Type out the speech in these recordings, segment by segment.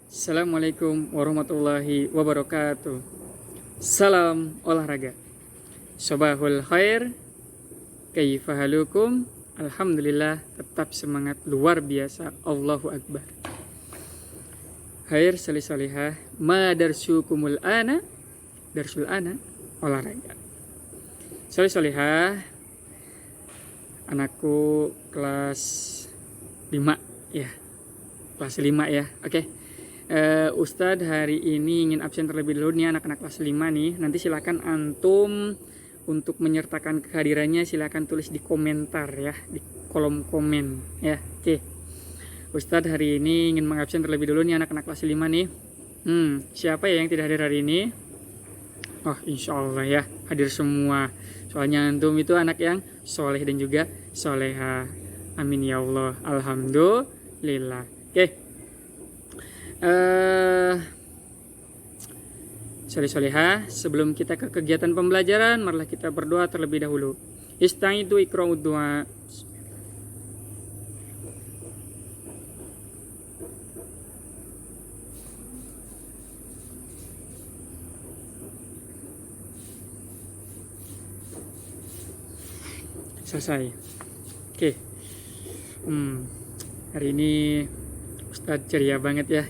Assalamualaikum warahmatullahi wabarakatuh. Salam olahraga. Sobahul khair. Kaifa halukum? Alhamdulillah, tetap semangat luar biasa. Allahu Akbar. Khair salih salihah. Ma darsukumul ana. Darsul ana olahraga. Salih salihah. Anakku kelas 5 ya. Kelas 5 ya. Oke. Ustadz hari ini ingin absen terlebih dahulu nih anak-anak kelas 5 nih. Nanti silakan antum untuk menyertakan kehadirannya silakan tulis di komentar ya, di kolom komen ya. Oke. Ustadz hari ini ingin mengabsen terlebih dahulu nih anak-anak kelas 5 nih. Siapa ya yang tidak hadir hari ini? Oh, insya Allah ya hadir semua. Soalnya antum itu anak yang soleh dan juga soleha. Amin ya Allah. Alhamdulillah. Oke. Soleh-soleha, sebelum kita ke kegiatan pembelajaran, marilah kita berdoa terlebih dahulu. Ista'idu iqra'ud du'a. Selesai. Oke. Hari ini Ustadz ceria banget ya.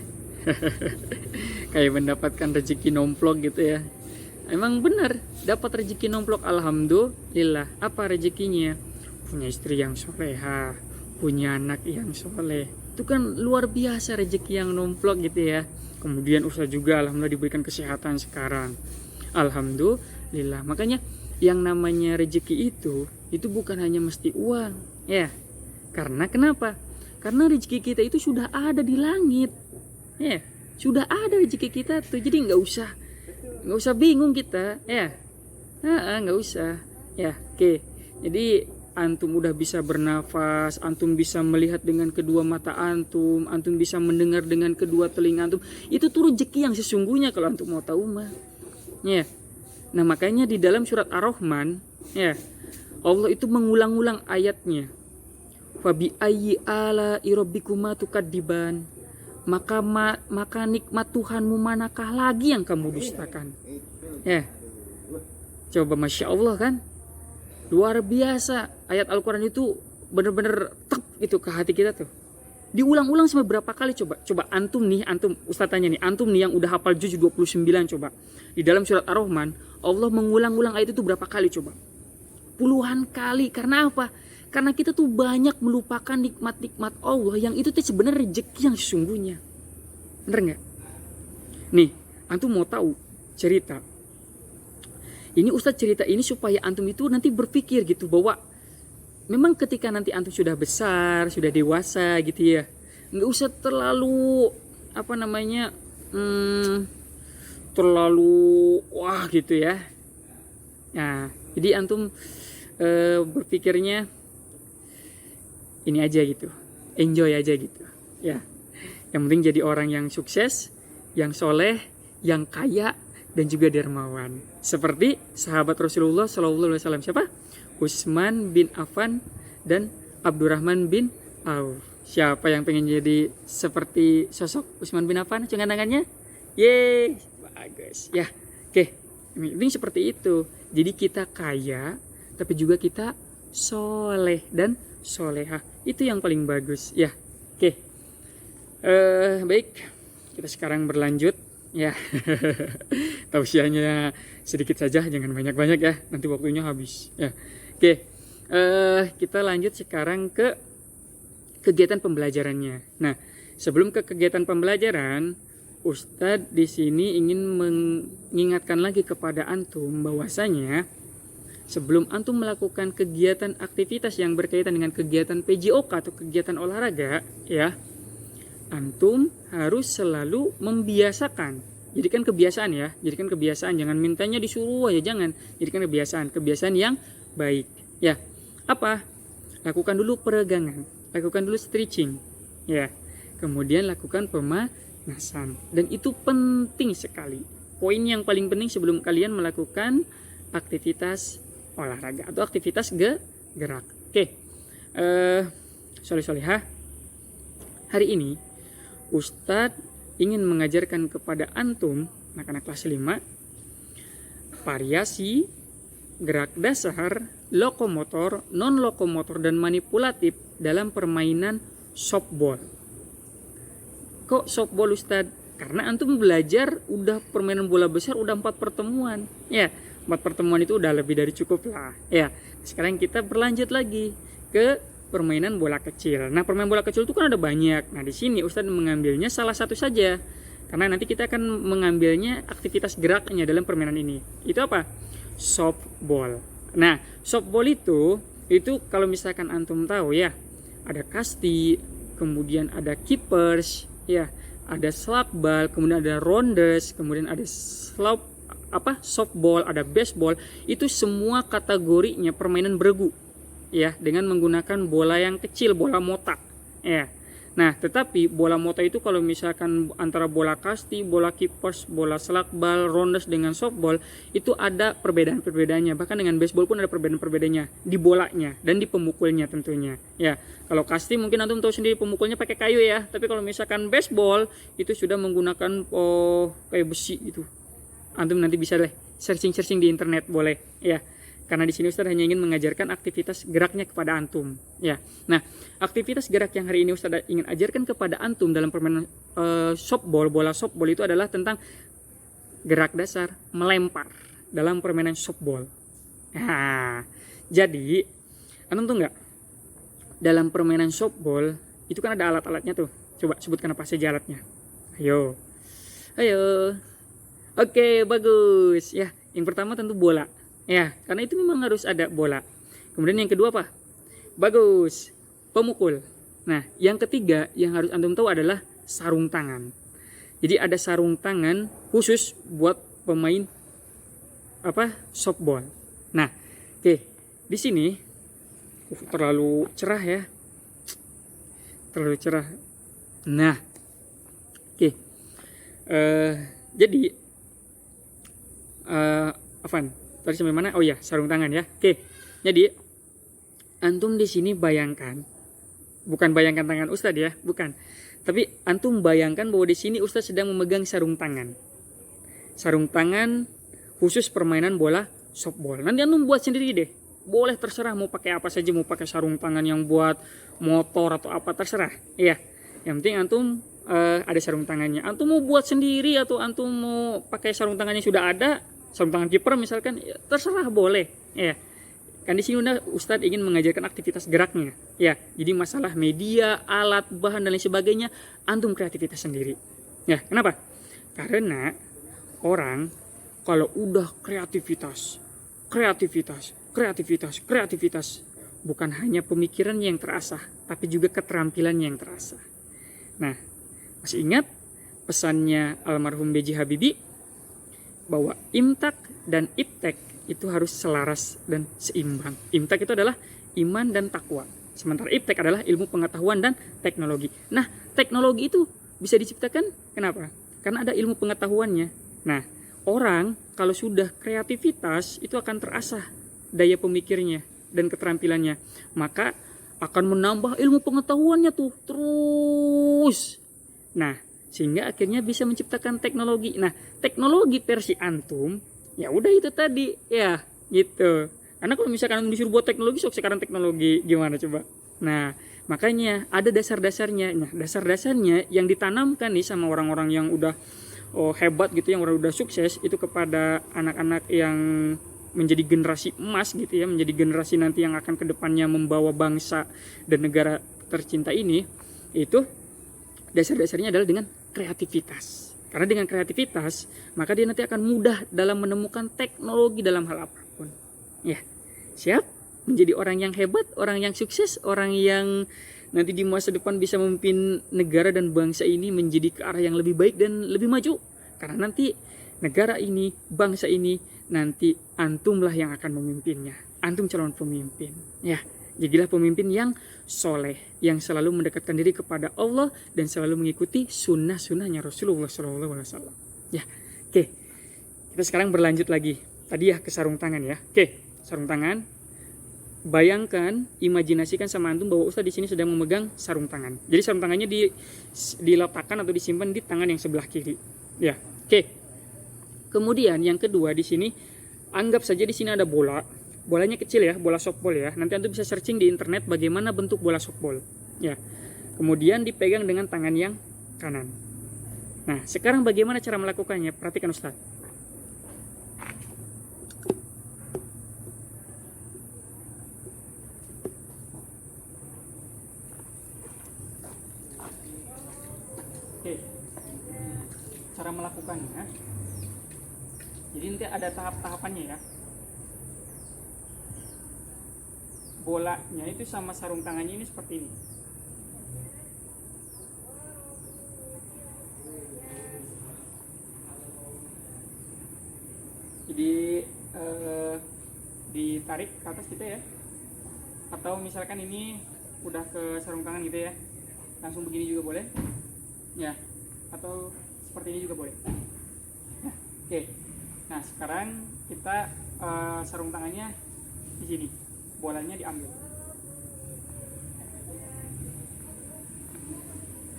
Kayak mendapatkan rezeki nomplok gitu ya. Emang benar dapat rezeki nomplok, alhamdulillah. Apa rezekinya? Punya istri yang soleha, punya anak yang soleh. Itu kan luar biasa rezeki yang nomplok gitu ya. Kemudian Ustadz juga alhamdulillah diberikan kesehatan sekarang. Alhamdulillah. Makanya yang namanya rezeki itu bukan hanya mesti uang ya. Karena kenapa? Karena rezeki kita itu sudah ada di langit ya, sudah ada rezeki kita tuh. Jadi nggak usah bingung kita ya, nggak usah ya. Oke, jadi antum udah bisa bernafas, antum bisa melihat dengan kedua mata antum bisa mendengar dengan kedua telinga antum. Itu tuh rezeki yang sesungguhnya kalau antum mau tahu mah ya. Nah makanya di dalam surat Ar-Rahman ya, Allah itu mengulang-ulang ayatnya. Fabi ayyi ala irabbikuma tukadziban. Maka nikmat Tuhanmu manakah lagi yang kamu dustakan? Ya. Coba Masya Allah kan? Luar biasa. Ayat Al-Quran itu benar-benar tep itu ke hati kita tuh. Diulang-ulang sampai berapa kali coba? Coba antum Ustaz tanya nih, antum nih yang udah hafal juz 29 coba. Di dalam surat Ar-Rahman, Allah mengulang-ulang ayat itu berapa kali coba? Puluhan kali. Karena apa? Karena kita tuh banyak melupakan nikmat-nikmat Allah yang itu tuh sebenarnya rezeki yang sesungguhnya. Bener nggak? Nih, antum mau tahu cerita. Ini Ustadz cerita ini supaya antum itu nanti berpikir gitu bahwa memang ketika nanti antum sudah besar, sudah dewasa gitu ya, nggak usah terlalu terlalu wah gitu ya. Nah, jadi antum berpikirnya ini aja gitu, enjoy aja gitu ya. Yang penting jadi orang yang sukses, yang soleh, yang kaya, dan juga dermawan. Seperti sahabat Rasulullah SAW. Siapa? Utsman bin Affan dan Abdurrahman bin Auf. Siapa yang pengen jadi seperti sosok Utsman bin Affan? Cungan tangannya. Yeay, bagus ya. Oke, ini seperti itu. Jadi kita kaya, tapi juga kita soleh dan soleha. Itu yang paling bagus ya. Oke. Baik, kita sekarang berlanjut ya. Tausiahnya sedikit saja, jangan banyak-banyak ya, nanti waktunya habis ya. Oke. Kita lanjut sekarang ke kegiatan pembelajarannya. Nah, sebelum ke kegiatan pembelajaran, Ustadz di sini ingin mengingatkan lagi kepada antum bahwasanya sebelum antum melakukan kegiatan aktivitas yang berkaitan dengan kegiatan PJOK atau kegiatan olahraga ya, antum harus selalu membiasakan. Jadikan kebiasaan ya, jadikan kebiasaan, jangan mintanya disuruh aja, jangan. Jadikan kebiasaan yang baik ya. Apa? Lakukan dulu peregangan, lakukan dulu stretching ya. Kemudian lakukan pemanasan, dan itu penting sekali. Poin yang paling penting sebelum kalian melakukan aktivitas olahraga atau aktivitas gerak. Oke. Soleh-solehah, hari ini Ustadz ingin mengajarkan kepada antum, anak-anak kelas 5, variasi, gerak dasar, lokomotor, non-lokomotor, dan manipulatif dalam permainan softball. Kok softball Ustadz? Karena antum belajar udah permainan bola besar udah 4 pertemuan. Ya, 4 pertemuan itu udah lebih dari cukup lah. Ya, sekarang kita berlanjut lagi ke permainan bola kecil. Nah, permainan bola kecil itu kan ada banyak. Nah, di sini Ustadz mengambilnya salah satu saja. Karena nanti kita akan mengambilnya aktivitas geraknya dalam permainan ini. Itu apa? Softball. Nah, softball itu kalau misalkan antum tahu ya, ada kasti, kemudian ada keepers, ya, ada slagball, kemudian ada rounders, kemudian ada softball, ada baseball. Itu semua kategorinya permainan beregu, ya, dengan menggunakan bola yang kecil, bola mota, ya. Nah, tetapi bola mota itu kalau misalkan antara bola kasti, bola keepers, bola slagball, rounders dengan softball itu ada perbedaan-perbedaannya. Bahkan dengan baseball pun ada perbedaan-perbedaannya di bolanya dan di pemukulnya tentunya. Ya, kalau kasti mungkin antum tahu sendiri pemukulnya pakai kayu ya. Tapi kalau misalkan baseball itu sudah menggunakan kayak besi gitu. Antum nanti bisa deh searching di internet boleh ya. Karena di sini Ustaz hanya ingin mengajarkan aktivitas geraknya kepada antum, ya. Nah, aktivitas gerak yang hari ini Ustaz ingin ajarkan kepada antum dalam permainan softball, bola softball itu adalah tentang gerak dasar melempar dalam permainan softball. Nah, jadi antum tuh nggak dalam permainan softball itu kan ada alat-alatnya tuh. Coba sebutkan apa saja alatnya. Ayo. Oke, bagus. Ya, yang pertama tentu bola. Ya, karena itu memang harus ada bola. Kemudian yang kedua apa? Bagus, pemukul. Nah, yang ketiga yang harus antum tahu adalah sarung tangan. Jadi ada sarung tangan khusus buat pemain softball. Nah, oke, di sini terlalu cerah ya. Terlalu cerah. Nah, oke. Jadi Afan, tadi sampai mana? Oh ya, sarung tangan ya. Oke. Jadi antum di sini bayangkan, bukan bayangkan tangan Ustadz ya, bukan. Tapi antum bayangkan bahwa di sini Ustadz sedang memegang sarung tangan. Sarung tangan khusus permainan bola softball. Nanti antum buat sendiri deh. Boleh terserah mau pakai apa saja, mau pakai sarung tangan yang buat motor atau apa terserah. Iya. Yang penting antum ada sarung tangannya. Antum mau buat sendiri atau antum mau pakai sarung tangannya sudah ada, sarung tangan kiper misalkan, ya, terserah boleh. Ya. Kan di sini Ustadz ingin mengajarkan aktivitas geraknya. Ya, jadi masalah media, alat, bahan dan lain sebagainya, antum kreativitas sendiri. Ya, kenapa? Karena orang kalau udah kreativitas, bukan hanya pemikiran yang terasah, tapi juga keterampilannya yang terasah. Nah, masih ingat pesannya almarhum B.J. Habibie bahwa imtak dan iptek itu harus selaras dan seimbang. Imtak itu adalah iman dan takwa. Sementara iptek adalah ilmu pengetahuan dan teknologi. Nah, teknologi itu bisa diciptakan kenapa? Karena ada ilmu pengetahuannya. Nah, orang kalau sudah kreativitas itu akan terasah daya pemikirnya dan keterampilannya. Maka akan menambah ilmu pengetahuannya tuh terus. Nah, sehingga akhirnya bisa menciptakan teknologi. Nah, teknologi versi antum ya udah itu tadi ya gitu. Karena kalau misalkan antum disuruh buat teknologi, sok sekarang teknologi gimana coba. Nah, makanya ada dasar-dasarnya. Nah, dasar-dasarnya yang ditanamkan nih sama orang-orang yang udah hebat gitu, yang udah sukses itu kepada anak-anak yang menjadi generasi emas gitu ya, menjadi generasi nanti yang akan kedepannya membawa bangsa dan negara tercinta ini, itu dasar-dasarnya adalah dengan kreativitas. Karena dengan kreativitas maka dia nanti akan mudah dalam menemukan teknologi dalam hal apapun. Ya, siap menjadi orang yang hebat, orang yang sukses, orang yang nanti di masa depan bisa memimpin negara dan bangsa ini menjadi ke arah yang lebih baik dan lebih maju. Karena nanti negara ini, bangsa ini, nanti antumlah yang akan memimpinnya. Antum calon pemimpin. Ya, jadilah pemimpin yang soleh, yang selalu mendekatkan diri kepada Allah dan selalu mengikuti sunnah-sunnahnya Rasulullah SAW. Ya, oke. Kita sekarang berlanjut lagi. Tadi ya ke sarung tangan ya. Oke, sarung tangan. bayangkan, imajinasikan sama antum bahwa Ustadz di sini sedang memegang sarung tangan. Jadi sarung tangannya diletakkan atau disimpan di tangan yang sebelah kiri. Ya, oke. Kemudian yang kedua di sini, anggap saja di sini ada bola. Bolanya kecil ya, bola softball ya. Nanti antum bisa searching di internet bagaimana bentuk bola softball. Ya. Kemudian dipegang dengan tangan yang kanan. Nah, sekarang bagaimana cara melakukannya? Perhatikan Ustadz. Oke, cara melakukannya. Jadi nanti ada tahap-tahapannya ya. Bolanya itu sama sarung tangannya ini seperti ini. Jadi ditarik ke atas gitu ya. Atau misalkan ini udah ke sarung tangan gitu ya, langsung begini juga boleh. Ya, atau seperti ini juga boleh. Nah, oke. Nah, sekarang kita sarung tangannya di sini, bolanya diambil.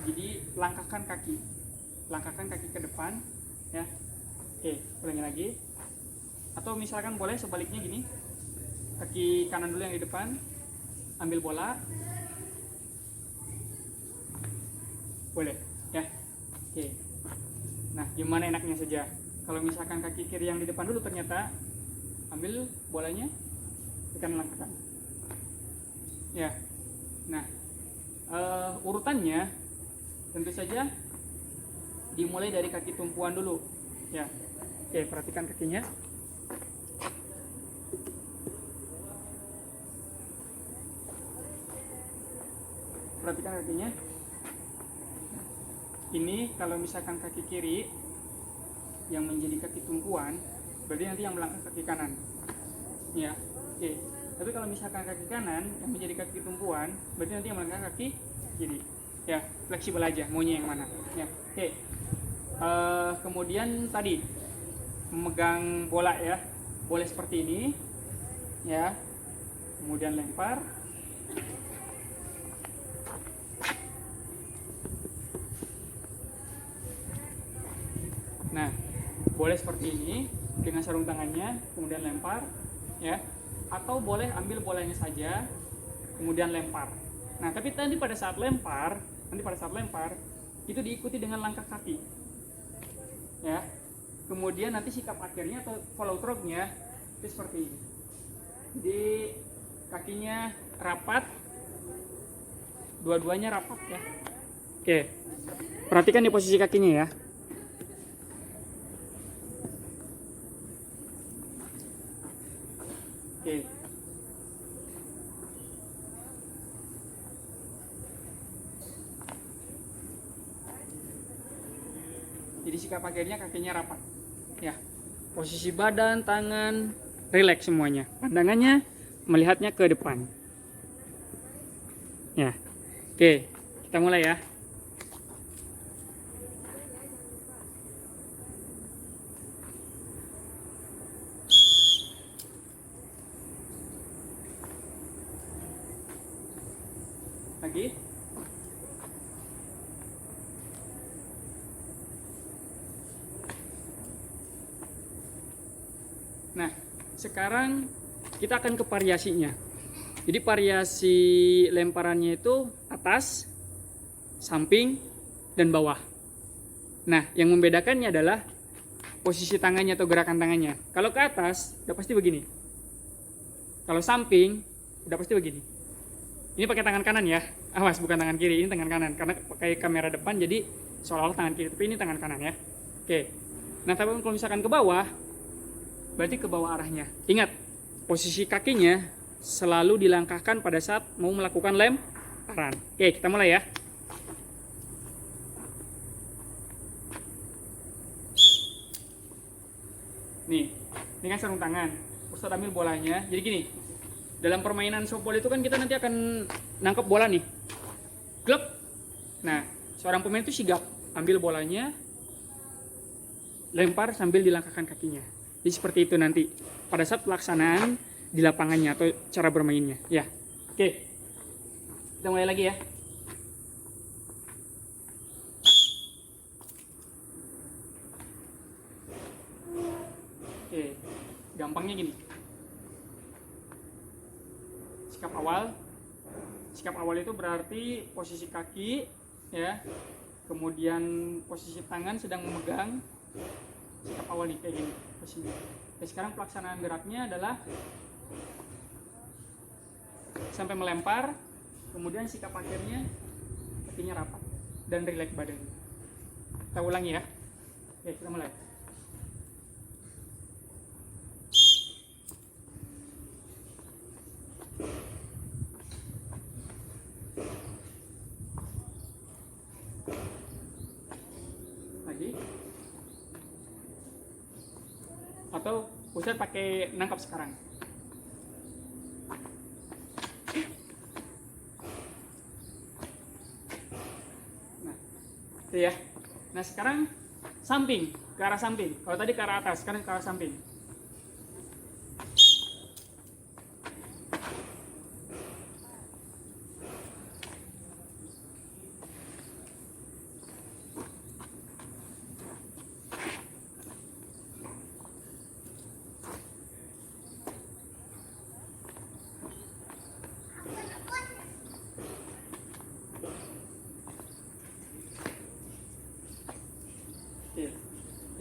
Jadi langkahkan kaki ke depan, ya. Oke, ulangi lagi. Atau misalkan boleh sebaliknya gini, kaki kanan dulu yang di depan, ambil bola, boleh. Ya, oke. Nah, gimana enaknya saja. Kalau misalkan kaki kiri yang di depan dulu ternyata, ambil bolanya, tekan langkahkan. Ya, nah urutannya tentu saja dimulai dari kaki tumpuan dulu. Ya, oke, perhatikan kakinya. Perhatikan kakinya. Ini kalau misalkan kaki kiri yang menjadi kaki tumpuan, berarti nanti yang melangkah kaki kanan. Ya, oke. Tapi kalau misalkan kaki kanan yang menjadi kaki tumpuan, berarti nanti yang melangkah kaki kiri. Ya, fleksibel aja, maunya yang mana. Ya, oke. Kemudian tadi memegang bola ya, boleh seperti ini, ya. Kemudian lempar. Nah, boleh seperti ini dengan sarung tangannya, kemudian lempar, ya. Atau boleh ambil bolanya saja, kemudian lempar. Nah, tapi nanti pada saat lempar itu diikuti dengan langkah kaki, ya. Kemudian nanti sikap akhirnya atau follow through-nya itu seperti ini. Jadi kakinya rapat, dua-duanya rapat ya. Oke, perhatikan di posisi kakinya ya. Oke. Jadi sikap akhirnya kakinya rapat. Ya. Posisi badan, tangan, rileks semuanya. Pandangannya melihatnya ke depan. Ya. Oke, kita mulai ya. Lagi. Nah, sekarang kita akan ke variasinya. Jadi variasi lemparannya itu atas, samping, dan bawah. Nah, yang membedakannya adalah posisi tangannya atau gerakan tangannya. Kalau ke atas, udah pasti begini. Kalau samping, udah pasti begini. Ini pakai tangan kanan ya. Awas, bukan tangan kiri, ini tangan kanan. Karena pakai kamera depan, jadi seolah-olah tangan kiri. Tapi ini tangan kanan ya. Oke. Nah, tapi kalau misalkan ke bawah, berarti ke bawah arahnya. Ingat, posisi kakinya selalu dilangkahkan pada saat mau melakukan lemparan. Oke, kita mulai ya. Nih, ini kan sarung tangan. Ustadz ambil bolanya. Jadi gini, dalam permainan softball itu kan kita nanti akan nangkep bola nih. Glep. Nah, seorang pemain itu sigap ambil bolanya, lempar sambil dilangkahkan kakinya. Jadi seperti itu nanti. Pada saat pelaksanaan di lapangannya atau cara bermainnya ya. Oke, kita mulai lagi ya. Oke, gampangnya gini. Sikap awal itu berarti posisi kaki ya, kemudian posisi tangan sedang memegang. Sikap awal nih kayak gini posisinya. Oke, sekarang pelaksanaan geraknya adalah sampai melempar, kemudian sikap akhirnya kakinya rapat dan rileks badannya. Kita ulangi ya. Oke, kita mulai. Lagi. Atau Ustadz pakai nangkap sekarang. Nah, itu ya. Nah, sekarang samping, ke arah samping. Kalau tadi ke arah atas, sekarang ke arah samping.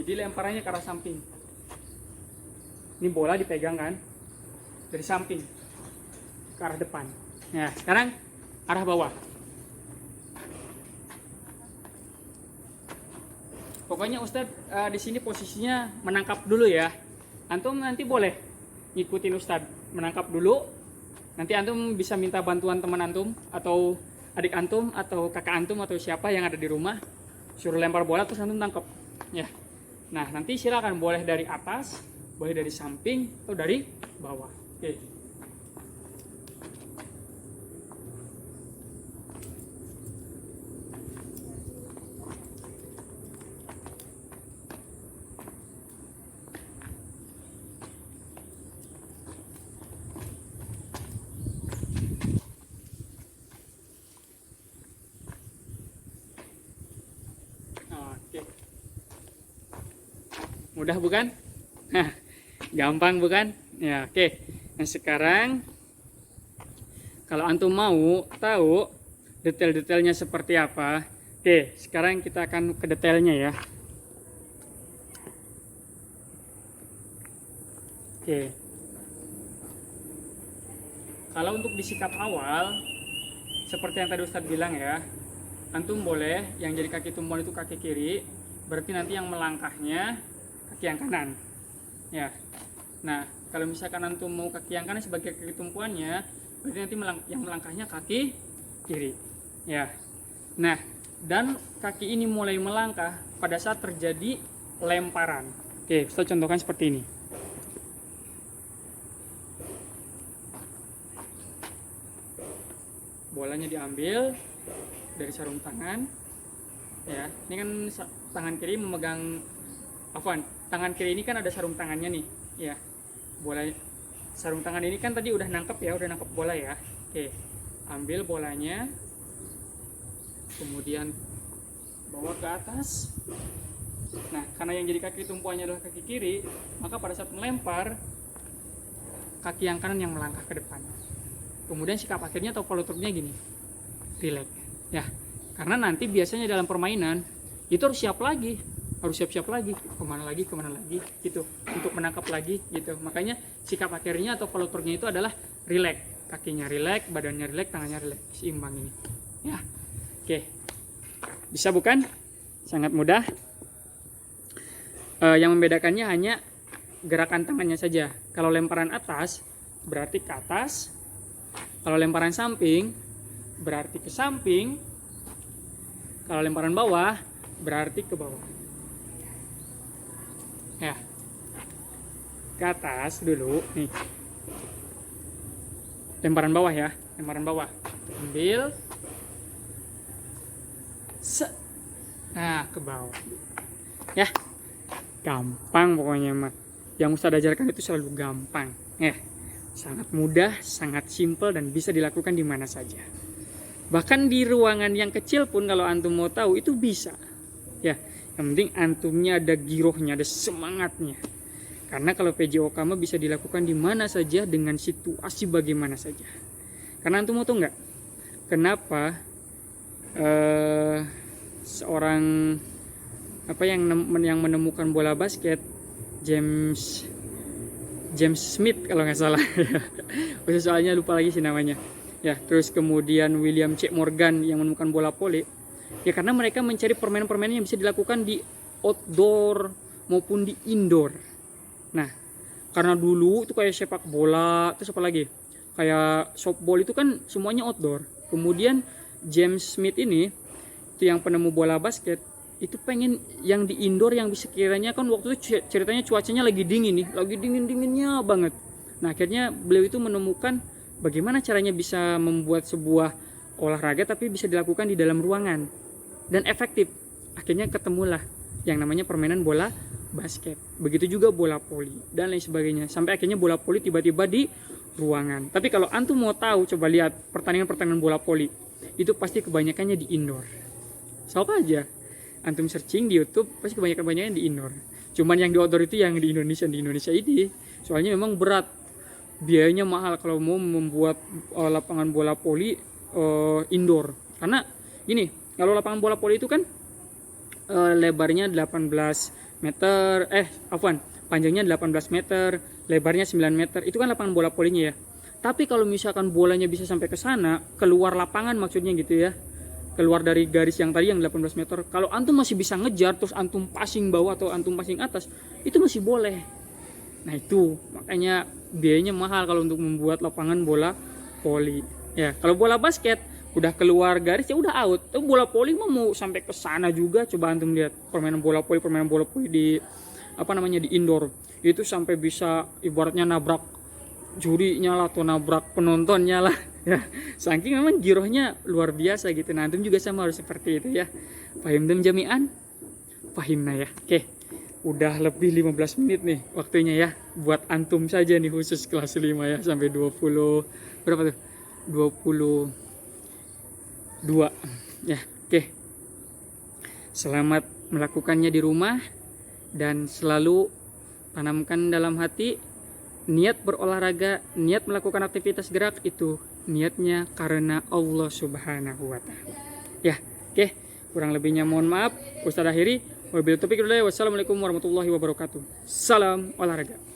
Jadi lemparannya ke arah samping. Ini bola dipegang kan dari samping ke arah depan. Nah, sekarang arah bawah. Pokoknya Ustadz di sini posisinya menangkap dulu ya. Antum nanti boleh ngikutin Ustadz menangkap dulu. Nanti antum bisa minta bantuan teman antum atau adik antum atau kakak antum atau siapa yang ada di rumah, suruh lempar bola terus antum tangkap. Ya. Nah, nanti silakan boleh dari atas, boleh dari samping, atau dari bawah. Oke. Oke. Mudah bukan? Nah, gampang bukan? Ya, oke. Nah, sekarang kalau antum mau tahu detail-detailnya seperti apa, oke, sekarang kita akan ke detailnya ya. Oke. Kalau untuk di sikap awal, seperti yang tadi Ustadz bilang ya, antum boleh yang jadi kaki tumpuan itu kaki kiri, berarti nanti yang melangkahnya kaki yang kanan. Ya. Nah, kalau misalkan antum mau kaki yang kanan sebagai kaki tumpuannya, berarti nanti yang melangkahnya kaki kiri. Ya. Nah, dan kaki ini mulai melangkah pada saat terjadi lemparan. Oke, Ustaz contohkan seperti ini. Bolanya diambil dari sarung tangan. Ya, ini kan tangan kiri memegang tangan kiri ini kan ada sarung tangannya nih, ya. Bola sarung tangan ini kan tadi udah nangkep ya, udah nangkep bola ya. Oke, ambil bolanya, kemudian bawa ke atas. Nah, karena yang jadi kaki tumpuannya adalah kaki kiri, maka pada saat melempar, kaki yang kanan yang melangkah ke depan. Kemudian sikap akhirnya atau follow through-nya gini, relax, ya. Karena nanti biasanya dalam permainan itu harus siap-siap lagi, kemana lagi, gitu, untuk menangkap lagi, gitu. Makanya sikap akhirnya atau follow through-nya itu adalah relax, kakinya relax, badannya relax, tangannya relax, seimbang ini, ya. Oke, bisa bukan? Sangat mudah. Yang membedakannya hanya gerakan tangannya saja. Kalau lemparan atas berarti ke atas, kalau lemparan samping berarti ke samping, kalau lemparan bawah berarti ke bawah. Ya, ke atas dulu nih, lemparan bawah ya, lemparan bawah, ambil, nah ke bawah, ya. Gampang pokoknya mah. Yang Ustaz ajarkan itu selalu gampang. Ya. Sangat mudah, sangat simpel, dan bisa dilakukan di mana saja. Bahkan di ruangan yang kecil pun kalau antum mau tahu itu bisa. Ya, yang penting antumnya ada girohnya, ada semangatnya. Karena kalau PJOK mah bisa dilakukan di mana saja dengan situasi bagaimana saja. Karena antum mau tahu nggak? Kenapa seorang yang menemukan bola basket, James Smith kalau nggak salah, soalnya lupa lagi sih namanya. Ya, terus kemudian William C. Morgan yang menemukan bola voli. Ya karena mereka mencari permainan-permainan yang bisa dilakukan di outdoor maupun di indoor. Nah, karena dulu itu kayak sepak bola, terus apa lagi? Kayak softball itu kan semuanya outdoor. Kemudian James Smith ini, itu yang penemu bola basket, itu pengen yang di indoor yang bisa kiranya kan waktu itu ceritanya cuacanya lagi dingin nih, lagi dingin-dinginnya banget. Nah, akhirnya beliau itu menemukan bagaimana caranya bisa membuat sebuah olahraga tapi bisa dilakukan di dalam ruangan dan efektif. Akhirnya ketemulah yang namanya permainan bola basket. Begitu juga bola voli dan lain sebagainya. Sampai akhirnya bola voli tiba-tiba di ruangan. Tapi kalau antum mau tahu, coba lihat pertandingan bola voli. Itu pasti kebanyakannya di indoor. Sok aja antum searching di YouTube, pasti kebanyakan di indoor. Cuman yang di outdoor itu yang di Indonesia ini. Soalnya memang berat. Biayanya mahal kalau mau membuat lapangan bola voli indoor. Karena gini, kalau lapangan bola voli itu kan lebarnya 18 meter, panjangnya 18 meter, lebarnya 9 meter. Itu kan lapangan bola volinya ya. Tapi kalau misalkan bolanya bisa sampai ke sana, keluar lapangan maksudnya gitu ya. Keluar dari garis yang tadi yang 18 meter. Kalau antum masih bisa ngejar, terus antum passing bawah atau antum passing atas, itu masih boleh. Nah itu, makanya biayanya mahal kalau untuk membuat lapangan bola voli. Ya, kalau bola basket udah keluar garis ya udah out. Tapi bola voli mau sampai ke sana juga, coba antum lihat permainan bola voli di di indoor. Itu sampai bisa ibaratnya nabrak jurinya lah atau nabrak penontonnya lah. Ya, saking memang girohnya luar biasa gitu. Nah, antum juga sama harus seperti itu ya. Fahim dem jami'an? Fahimna ya. Oke. Udah lebih 15 menit nih waktunya ya. Buat antum saja nih khusus kelas 5 ya sampai 20 berapa tuh? 22. Ya, oke. Selamat melakukannya di rumah dan selalu tanamkan dalam hati niat berolahraga, niat melakukan aktivitas gerak itu niatnya karena Allah Subhanahu wa taala. Ya, oke. Kurang lebihnya mohon maaf. Ustaz akhiri. Wabillahi taufiq wal hidayah. Wassalamualaikum warahmatullahi wabarakatuh. Salam olahraga.